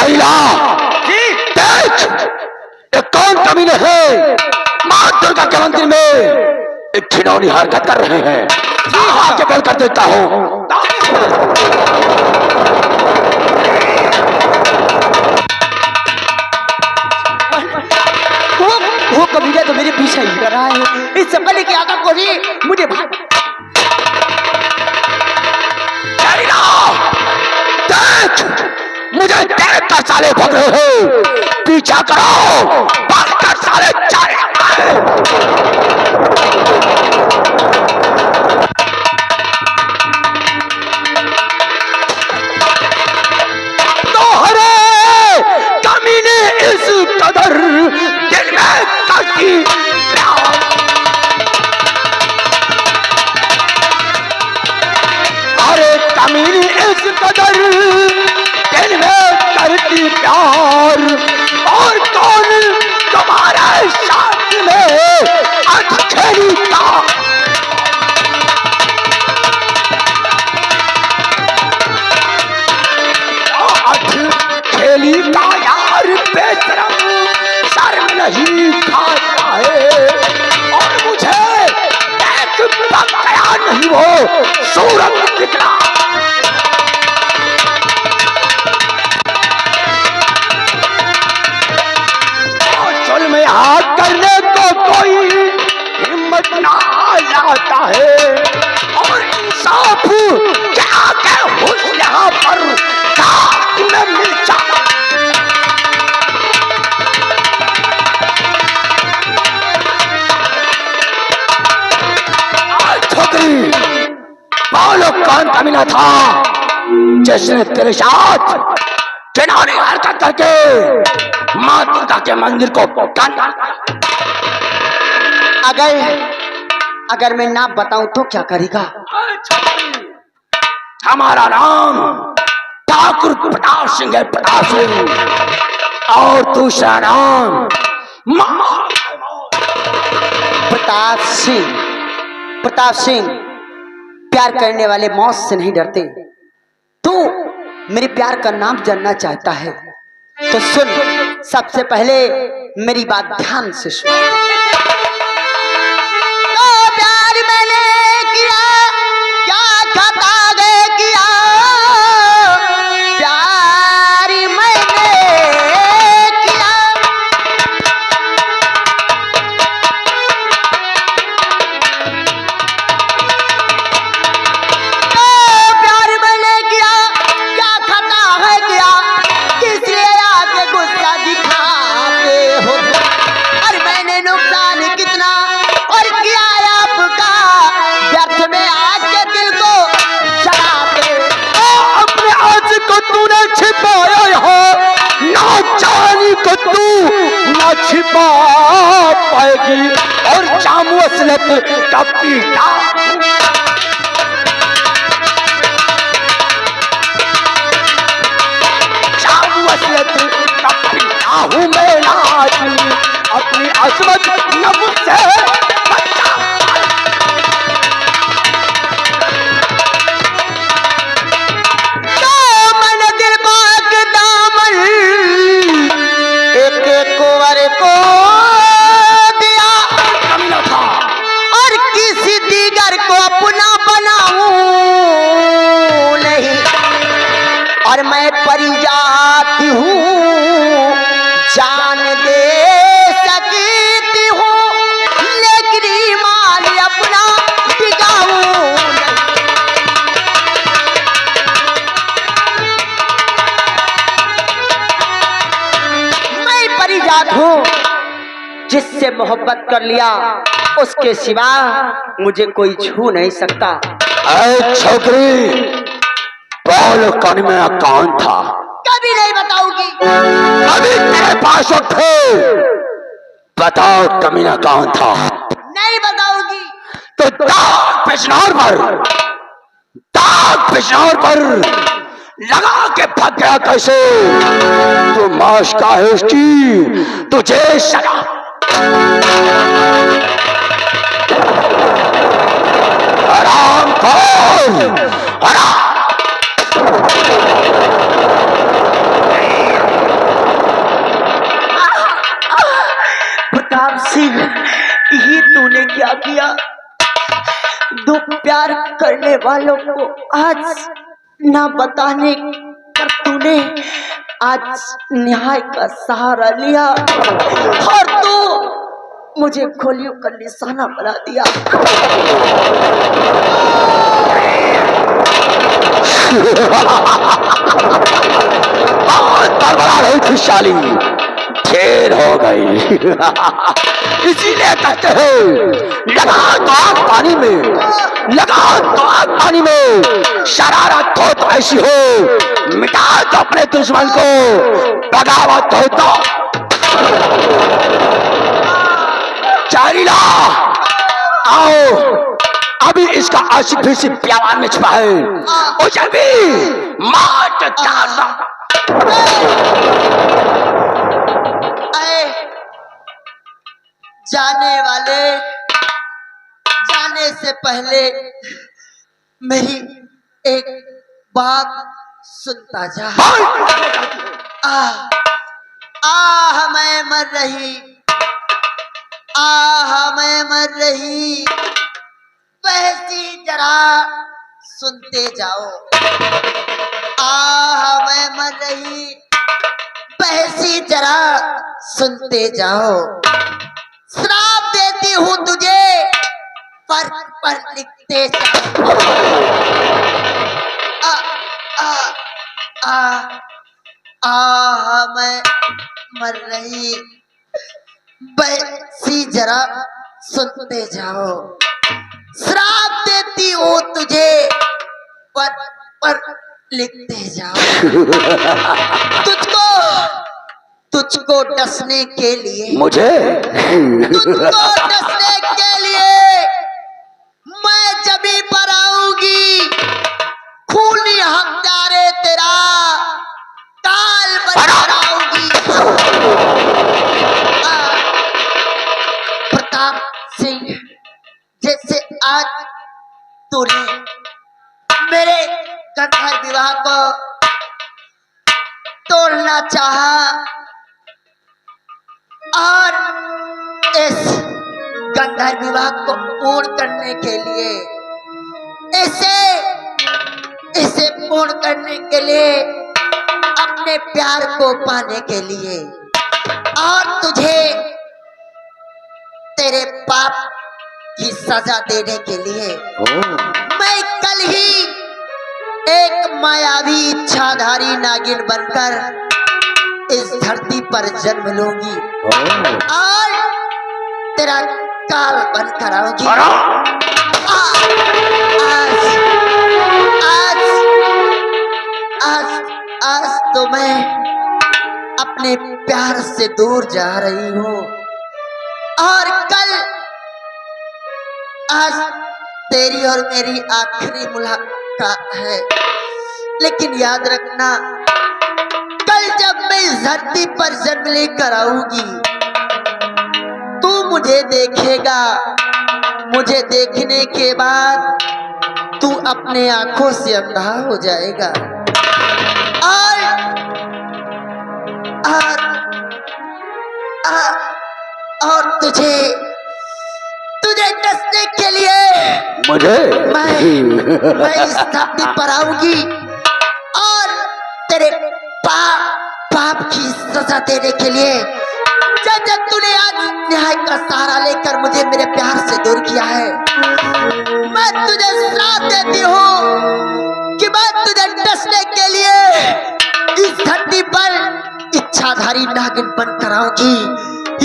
जाइला देख ये कौन कमीने हैं मां दुर्गा के मंदिर में एक घिनौनी हरकत कर रहे हैं। आके बेल कर देता हूं। वो कमीना तो मेरे पीछे ही कर रहा है। इससे पहले कि आका को मुझे देख मुझे देख कर साले भाग रहे हो। पीछा करो भाग कर साले चले तो हरे कमीने इस कदर दिल में ताकि अरे कमीने इस कदर दिल में करती प्यार और कौन तुम्हारे साथ में अटखेली का अटखेली का यार बेशरम शर्म नहीं खाता है और मुझे देख पक गया नहीं वो सूरत दिखना। में हाथ करने को कोई हिम्मत ना लाता है और इंसाफ क्या के हुस्न यहाँ पर काट में मिल जाता। छोकरी पालो कौन कमीना था जिसने तेरे साथ घिनौनी हरकत करके मां दुर्गा के मंदिर को काटा। अगर मैं ना बताऊं तो क्या करेगा? हमारा नाम ठाकुर प्रताप सिंह है, प्रताप सिंह और दूसरा नाम प्रताप सिंह प्यार करने वाले मौत से नहीं डरते। तू मेरे प्यार का नाम जानना चाहता है तो सुन, सबसे पहले मेरी बात ध्यान से सुन। तो प्यार मैंने किया क्या खता गए किया, प्यार मैंने किया तो प्यार मैंने किया क्या खता है किया, किसलिए आके गुस्सा दिखाते हो। और मैंने नुकसान कितना और किया आपका, व्यर्थ में आके दिल को जलाते। अपने आज को तूने छिपाया है ना जानी को तू ना छिपा पाएगी और जामू असलत का पीटा हूँ मैं आज अपनी असमत नफ्स से बचा। तो मैंने दिल को एक दामन एक कुंवर को दिया और किसी दीगर को अपना बनाऊं नहीं। और मैं परी जाती हूँ जान दे सकती हूँ लेकिन ईमान अपना टिकाऊं नहीं। मैं परी जात हूँ, जिससे मोहब्बत कर लिया उसके सिवा मुझे कोई छू नहीं सकता। ऐ छोकरी बोल कमीना कौन था? कभी नहीं बताऊंगी। अभी तेरे पास उठे बताओ कमीना कौन था? नहीं बताऊंगी। तो दाग पेशनार पर लगा के भाग गया कैसे? तू माश का है उसकी तुझे सजा। आराम खोर आराम तूने क्या किया? दो प्यार करने वालों को आज ना बताने पर तूने आज न्याय का सहारा लिया और तू मुझे गोलियों का निशाना बना दिया। बहुत बड़बड़ा रही थी शाली, ढेर हो गई। इसीलिए कहते हैं लगा तो आग पानी में, लगा तो आग पानी में, शरारत हो तो ऐसी हो, मिटा तो अपने दुश्मन को, बगावत हो तो चारीला आओ। अभी इसका आशिक भी सिर्फ प्यावान में छुपा है, उसे भी मार डालना। जाने वाले जाने से पहले मेरी एक बात सुनता जा। आह मैं मर रही, आह मैं मर रही, वैसी जरा सुनते जाओ। आह मैं मर रही, वैसी जरा सुनते जाओ। श्राप देती हूँ तुझे, पर लिखते जाओ। मैं मर रही, वैसी जरा सुनते जाओ। श्राप देती हूँ तुझे, पर लिखते जाओ। तुझको डसने के लिए, मुझे तुझको डसने के लिए मैं जमी पर आऊंगी। खूनी हत्यारे तेरा काल बनकर आऊंगी। प्रताप सिंह, जैसे आज तूने मेरे गंधर्व विवाह को तोड़ना चाहा और इस गंधर्व विवाह को पूर्ण करने के लिए, इसे पूर्ण करने के लिए, अपने प्यार को पाने के लिए और तुझे तेरे पाप की सजा देने के लिए मैं कल ही एक मायावी इच्छाधारी नागिन बनकर इस धरती पर जन्म लूंगी और तेरा काल बनकर आऊंगी। आज तो मैं अपने प्यार से दूर जा रही हूँ और कल आज तेरी और मेरी आखिरी मुलाकात है। लेकिन याद रखना, कल जब मैं इस धरती पर जन्म लेकर आऊंगी, तू मुझे देखेगा। मुझे देखने के बाद तू अपने आंखों से अंधा हो जाएगा और तुझे डसने के लिए मैं इस धरती पर आऊंगी और तेरे पाप की सजा देने के लिए। जब तूने आज न्याय का सहारा लेकर मुझे मेरे प्यार से दूर किया है, मैं तुझे श्राप देती हूँ कि मैं तुझे डसने के लिए इस धरती पर इच्छाधारी नागिन बनकर आऊंगी।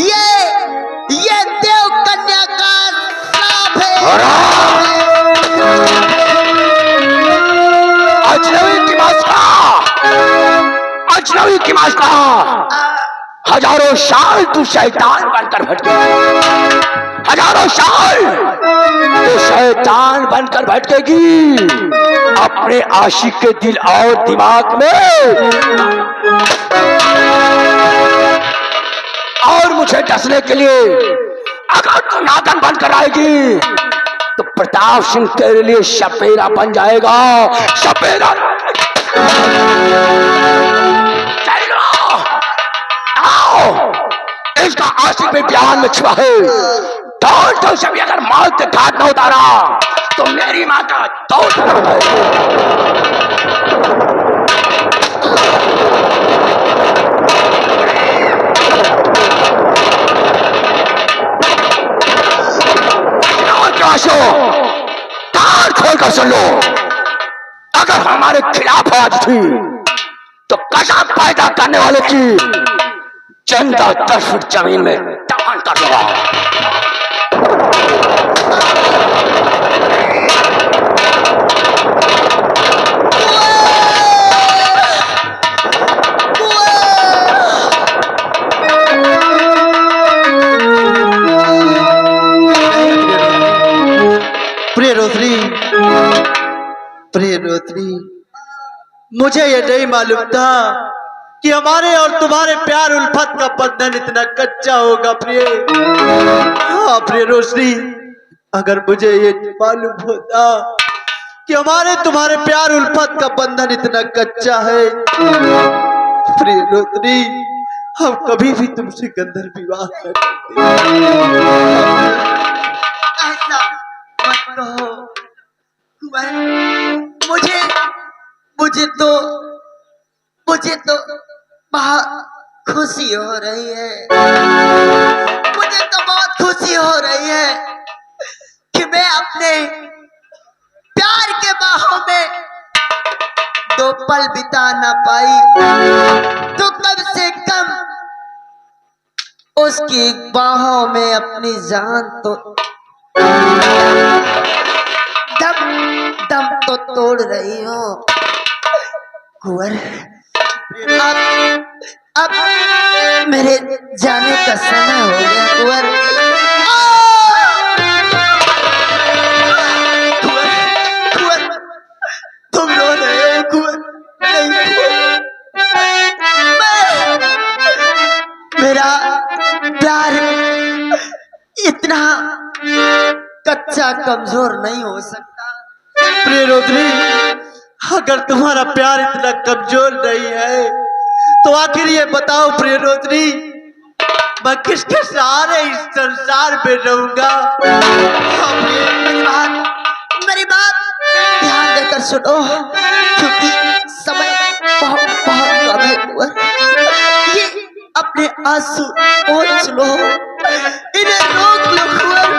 ये देव कन्या का श्राप है। अजनबी की मास्का, हजारों साल तू शैतान बनकर भटकेगी, हजारों साल तू शैतान बनकर भटकेगी अपने आशिक के दिल और दिमाग में। और मुझे डसने के लिए अगर तू नागन बनकर आएगी तो प्रताप सिंह तेरे लिए सपेरा बन जाएगा, सपेरा। इसका आशिक भी प्यार में छुपा है, तो सभी अगर मौत के घाट न उतारा तो मेरी माँ का दौड़ तार खोल कर सुन लो। अगर हमारे खिलाफ आवाज थी तो कसाब पैदा करने वाले की चंदा 10 फुट जमीन में दफन कर दूंगा। प्रिय रोशनी, मुझे ये नहीं मालूम था कि हमारे और तुम्हारे प्यार उल्फत का बंधन इतना कच्चा होगा। प्रिय हाँ प्रिय रोशनी, अगर मुझे ये मालूम होता कि हमारे तुम्हारे प्यार उल्फत का बंधन इतना कच्चा है, प्रिय रोशनी, हम कभी भी तुमसे गंधर्व विवाह न करते। ऐसा मत कहो। मुझे तो बहुत खुशी हो रही है। मुझे तो बहुत खुशी हो रही है कि मैं अपने प्यार के बाहों में 2 पल बिता ना पाई तो कम से कम उसकी बाहों में अपनी जान तो दम तो तोड़ रही हूँ। कुंवर, अब मेरे जाने का समय हो गया। कुंवर, कुंवर, तुम रो रहे हो कुंवर? नहीं कुंवर, मेरा प्यार इतना कच्चा कमजोर नहीं हो सकता। प्रिय रोशनी, अगर तुम्हारा प्यार इतना कमजोर नहीं है तो आखिर ये बताओ प्रिय रोशनी, मैं किसके सहारे इस संसार में रहूंगा? मेरी बात ध्यान देकर सुनो, क्योंकि समय बहुत बहुत कम है। ये अपने आंसू पोंछ लो, इन्हें रोक लो कुंवर।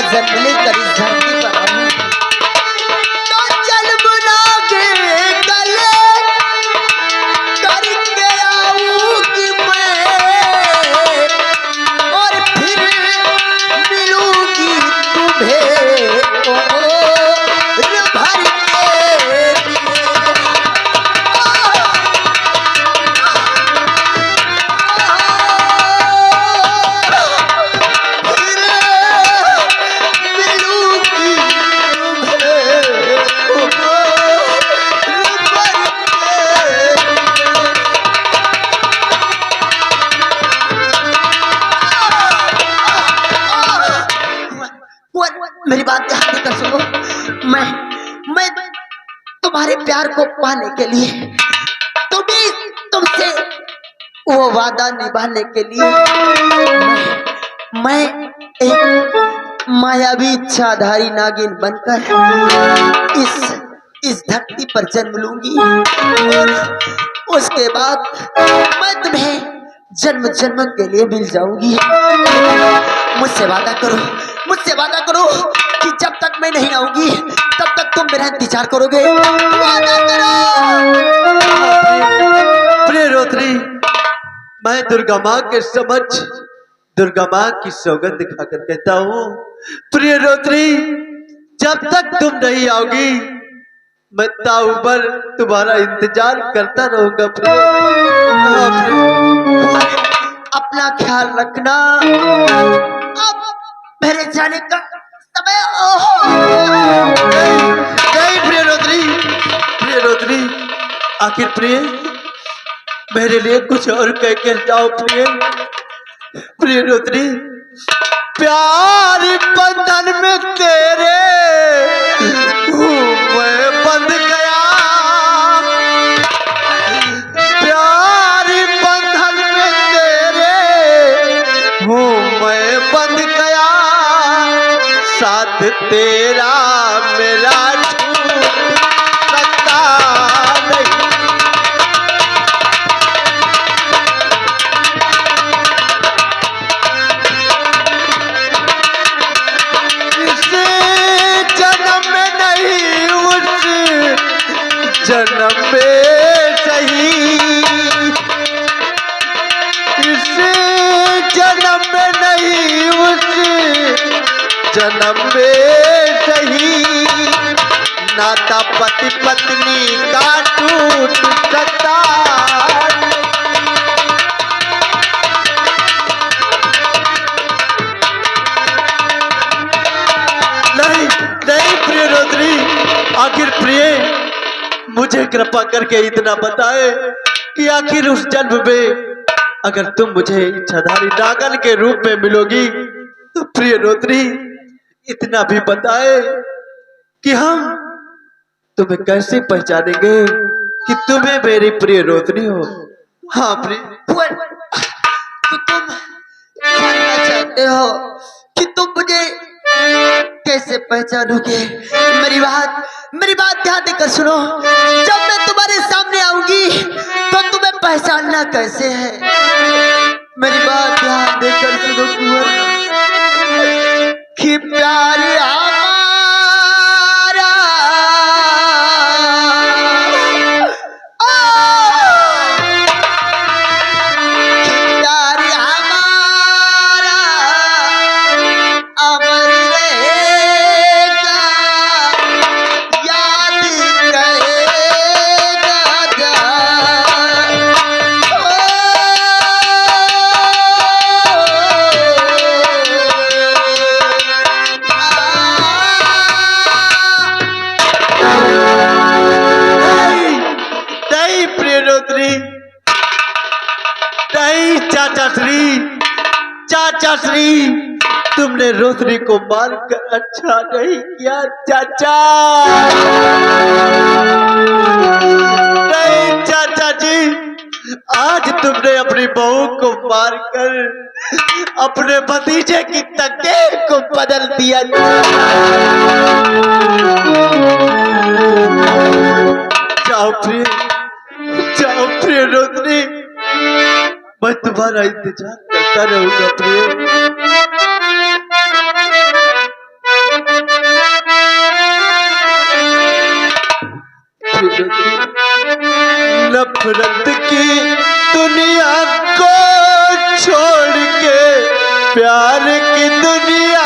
जन्म लेकर इस धरती पर आई, तो चल बुला के गले करके आऊंगी मैं, और फिर मिलूंगी तुम्हें और भर के तुम्हारे प्यार को पाने के लिए, तुमसे वो वादा निभाने के लिए मैं एक मायावी इच्छाधारी नागिन बनकर इस धरती पर जन्म लूंगी और उसके बाद मैं तुम्हें जन्म जन्म के लिए मिल जाऊंगी। मुझसे वादा करो कि जब तक मैं नहीं आऊंगी तब तक तुम मेरा इंतजार करोगे। वादा करो। प्रिय रोत्री, मैं दुर्गा माँ के समक्ष दुर्गा माँ की सौगंध खाकर कहता हूँ, प्रिय रोत्री, जब तक तुम नहीं आओगी मैं ताऊबर तुम्हारा इंतजार करता रहूंगा। अपना ख्याल रखना। अब मेरे जाने का समय नहीं प्रिय रोत्री, आखिर प्रिय मेरे लिए कुछ और कह कर जाओ। प्रिय रोत्री, प्यार बंधन में तेरे मैं बंध गया, प्यार बंधन में तेरे मैं बंध गया, साथ तेरा मेरा छूट सकता नहीं। जन्म में सही, इस जन्म में नहीं उस जन्म में सही, नाता पति पत्नी का टूट सकता नहीं। नहीं प्रिय रोत्री, आखिर प्रिय मुझे कृपा करके इतना बताए कि आखिर उस जन्म में अगर तुम मुझे इच्छाधारी नागन के रूप में मिलोगी तो प्रिय रोत्री इतना भी बताए कि हम तुम्हें कैसे पहचानेंगे कि तुम्हें मेरी प्रिय रोत्री हो। हाँ प्रिय, तो तुम जानना चाहते हो कि तुम मुझे कैसे पहचानोगे? मेरी बात ध्यान देकर सुनो। जब मैं तुम्हारे सामने आऊंगी तो तुम्हें पहचानना कैसे है? मेरी बात ध्यान देकर सुनो कुंवर, कि प्यार हमारा चाचा श्री, तुमने रोशनी को मारकर अच्छा नहीं किया चाचा। नहीं चाचा जी, आज तुमने अपनी बहू को मारकर अपने भतीजे की तकदीर को बदल दिया। जाओ प्रिय रोशनी, मैं तुम्हारा इंतजार करता रहूंगा प्रिय। नफरत की दुनिया को छोड़ के प्यार की दुनिया